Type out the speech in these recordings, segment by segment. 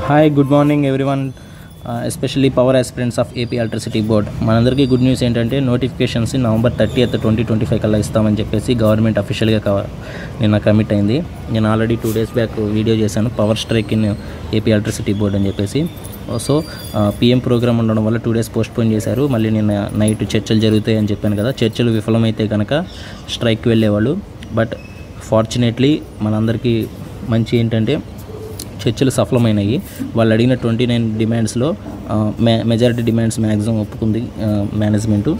Hi good morning everyone, especially power aspirants of AP electricity board. మనందరికీ good news ఏంటంటే notifications November 30th, 2025 కల్లా ఇస్తామని చెప్పేసి government అఫీషియల్గా నిన్న కమిట్ అయింది. నేను ఆల్రెడీ 2 days బ్యాక్ వీడియో చేశాను, power strike in AP electricity board అని చెప్పేసి. సో పిఎం ప్రోగ్రామ్ ఉండడం వల్ల 2 days పోస్ట్పోన్ చేశారు. మళ్ళీ నిన్న నైట్ చర్చలు జరుగుతాయి అని చెప్పాను కదా. చర్చలు విఫలమైతే కనుక స్ట్రైక్కి వెళ్ళేవాళ్ళు. బట్ ఫార్చునేట్లీ మనందరికీ మంచి ఏంటంటే చర్చలు సఫలమైనవి. వాళ్ళు అడిగిన 29 డిమాండ్స్లో మెజారిటీ డిమాండ్స్ మ్యాక్సిమం ఒప్పుకుంది మేనేజ్మెంటు.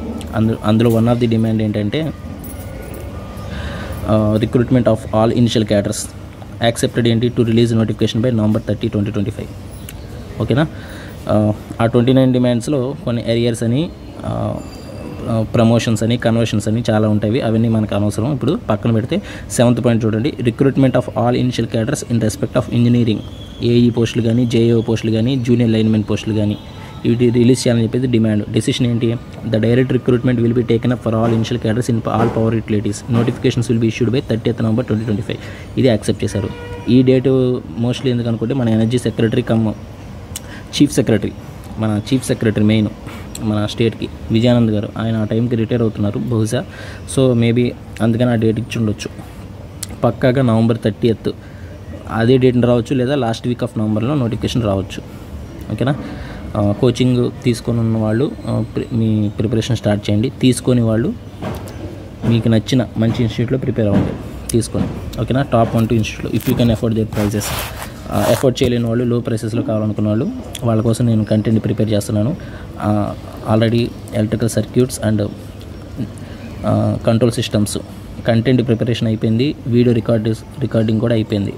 అందులో వన్ ఆఫ్ ది డిమాండ్ ఏంటంటే recruitment of all initial cadres accepted ఏంటి to release notification by November 30, 2025. ఓకేనా. ఆ 29 డిమాండ్స్లో కొన్ని ఏరియర్స్ అని, ప్రమోషన్స్ అని, కన్వర్షన్స్ అని చాలా ఉంటాయి. అవన్నీ మనకు అనవసరం, ఇప్పుడు పక్కన పెడితే 7th పాయింట్ చూడండి. Recruitment of all initial cadres in respect of engineering AE పోస్టులు కానీ, జేఏఓ పోస్టులు కానీ, జూనియర్ లైన్మెన్ పోస్టులు కానీ ఇవి రిలీజ్ చేయాలని చెప్పేసి డిమాండ్. డెసిషన్ ఏంటి? The direct recruitment will be taken up for all initial cadres in all power utilities. Notifications will be issued by 30th November 2025. ఇది యాక్సెప్ట్ చేశారు. ఈ డేటు మోస్ట్లీ ఎందుకు అనుకుంటే మన energy secretary chief secretary main మన స్టేట్కి విజయానంద్ గారు, ఆయన ఆ టైంకి రిటైర్ అవుతున్నారు బహుశా. సో మేబీ అందుకని ఆ డేట్ ఇచ్చి ఉండొచ్చు. పక్కాగా November 30th అదే డేట్ని రావచ్చు, లేదా లాస్ట్ వీక్ ఆఫ్ నవంబర్లో నోటిఫికేషన్ రావచ్చు. ఓకేనా. కోచింగ్ తీసుకొని ఉన్న వాళ్ళు మీ ప్రిపరేషన్ స్టార్ట్ చేయండి. తీసుకొని వాళ్ళు మీకు నచ్చిన మంచి ఇన్స్టిట్యూట్లో ప్రిపేర్ అవ్వండి తీసుకొని. ఓకేనా. టాప్ 1, 2 ఇన్స్టిట్యూట్లో if you can afford their prices. Afford చేయలేని వాళ్ళు, లో ప్రైసెస్లో కావాలనుకున్న వాళ్ళు, వాళ్ళ కోసం నేను కంటెంట్ ప్రిపేర్ చేస్తున్నాను. Already electrical circuits and control systems content preparation అయిపోయింది. వీడియో రికార్డింగ్ కూడా అయిపోయింది,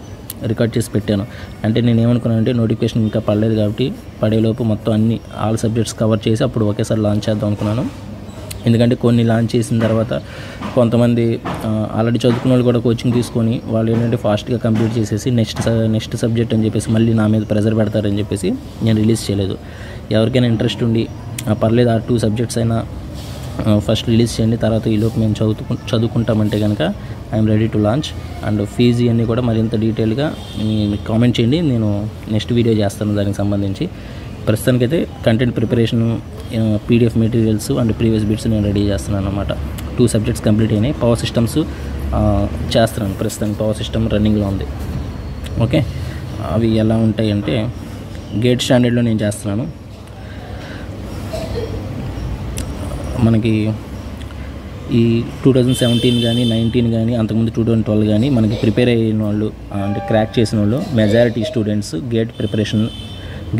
రికార్డ్ చేసి పెట్టాను. అంటే నేను ఏమనుకున్నానంటే నోటిఫికేషన్ ఇంకా పడలేదు కాబట్టి పడేలోపు మొత్తం అన్ని ఆల్ సబ్జెక్ట్స్ కవర్ చేసి అప్పుడు ఒకేసారి లాంచ్ చేద్దాం అనుకున్నాను. ఎందుకంటే కొన్ని లాంచ్ చేసిన తర్వాత కొంతమంది ఆల్రెడీ చదువుకున్న వాళ్ళు కూడా కోచింగ్ తీసుకొని వాళ్ళు ఏంటంటే ఫాస్ట్గా కంప్లీట్ చేసేసి నెక్స్ట్ సబ్జెక్ట్ అని చెప్పేసి మళ్ళీ నా మీద ప్రెజర్ పెడతారని చెప్పేసి నేను రిలీజ్ చేయలేదు. ఎవరికైనా ఇంట్రెస్ట్ ఉండి పర్లేదు ఆ 2 సబ్జెక్ట్స్ అయినా ఫస్ట్ రిలీజ్ చేయండి, తర్వాత ఈలోపు మేము చదువుకుంటామంటే కనుక I'm ready to launch. And fees అన్నీ కూడా మరింత డీటెయిల్గా మీకు కామెంట్ చేయండి, నేను నెక్స్ట్ వీడియో చేస్తాను దానికి సంబంధించి. ప్రస్తుతానికైతే content preparation, PDF materials and previous bits నేను రెడీ చేస్తున్నాను అన్నమాట. 2 సబ్జెక్ట్స్ కంప్లీట్ అయినాయి. పవర్ సిస్టమ్స్ చేస్తున్నాను ప్రస్తుతానికి. పవర్ సిస్టమ్ రన్నింగ్లో ఉంది. ఓకే. అవి ఎలా ఉంటాయి అంటే గేట్ స్టాండర్డ్లో నేను చేస్తున్నాను. మనకి ఈ 2017 కానీ 19 కానీ అంతకుముందు 2012 కానీ మనకి ప్రిపేర్ అయిన వాళ్ళు అంటే క్రాక్ చేసిన వాళ్ళు మెజారిటీ స్టూడెంట్స్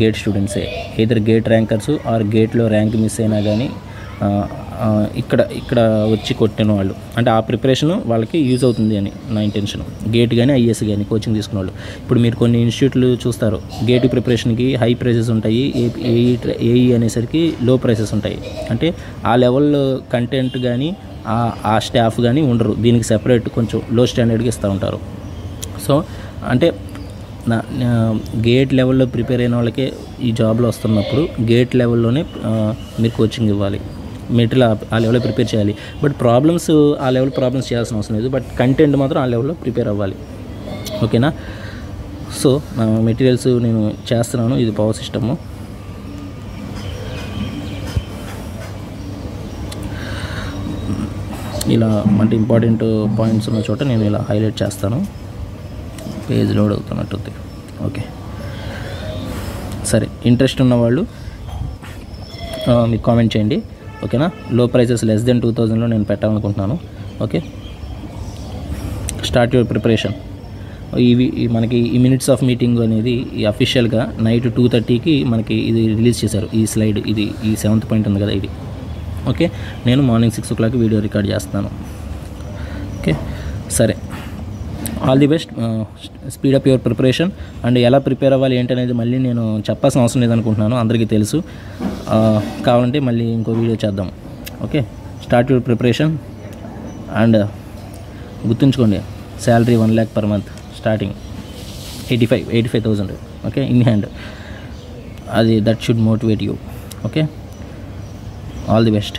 గేట్ స్టూడెంట్సే. ఇద్దరు గేట్ ర్యాంకర్స్ ఆర్ గేట్లో ర్యాంక్ మిస్ అయినా కానీ ఇక్కడ వచ్చి కొట్టిన వాళ్ళు, అంటే ఆ ప్రిపరేషన్ వాళ్ళకి యూజ్ అవుతుంది అని నా ఇంటెన్షన్. గేట్ కానీ ఐఏఎస్ కానీ కోచింగ్ తీసుకున్న వాళ్ళు. ఇప్పుడు మీరు కొన్ని ఇన్స్టిట్యూట్లు చూస్తారు, గేట్ ప్రిపరేషన్కి హై ప్రైసెస్ ఉంటాయి, ఏఈ అనేసరికి లో ప్రైసెస్ ఉంటాయి. అంటే ఆ లెవెల్ కంటెంట్ కానీ ఆ స్టాఫ్ కానీ ఉండరు, దీనికి సెపరేట్ కొంచెం లో స్టాండర్డ్గా ఇస్తూ ఉంటారు. సో అంటే గేట్ లెవెల్లో ప్రిపేర్ అయిన వాళ్ళకే ఈ జాబ్లో వస్తున్నప్పుడు గేట్ లెవెల్లోనే మీరు కోచింగ్ ఇవ్వాలి, మెటీరియల్ ఆ లెవెల్లో ప్రిపేర్ చేయాలి. బట్ ప్రాబ్లమ్స్ ఆ లెవెల్ ప్రాబ్లమ్స్ చేయాల్సిన అవసరం లేదు, బట్ కంటెంట్ మాత్రం ఆ లెవెల్లో ప్రిపేర్ అవ్వాలి. ఓకేనా. సో మెటీరియల్స్ నేను చేస్తున్నాను. ఇది పవర్ సిస్టము. ఇలా అంటే ఇంపార్టెంట్ పాయింట్స్ ఉన్న చోట నేను ఇలా హైలైట్ చేస్తాను. పేజ్ లోడ్ అవుతున్నట్టుంది. ఓకే సరే, ఇంట్రెస్ట్ ఉన్నవాళ్ళు మీకు కామెంట్ చేయండి. ఓకేనా. లో ప్రైసెస్ less than 2000లో నేను పెట్టాలనుకుంటున్నాను. ఓకే. Start your preparation. ఇవి మనకి ఈ మినిట్స్ ఆఫ్ మీటింగ్ అనేది ఈ అఫీషియల్గా నైట్ 2:30కి మనకి ఇది రిలీజ్ చేశారు. ఈ స్లైడ్, ఇది ఈ 7th పాయింట్ ఉంది కదా ఇది. ఓకే. నేను మార్నింగ్ 6 o'clock వీడియో రికార్డ్ చేస్తున్నాను. ఓకే సరే, all the best. Speed up your preparation. And ఎలా ప్రిపేర్ అవ్వాలి ఏంటనేది మళ్ళీ నేను చెప్పాల్సిన అవసరం లేదనుకుంటున్నాను, అందరికీ తెలుసు. కావాలంటే మళ్ళీ ఇంకో వీడియో చేద్దాం. Okay. Start your preparation. And గుర్తుంచుకోండి, salary 1 lakh per month starting 85,000. Okay, in hand. That should motivate you. Okay. All the best.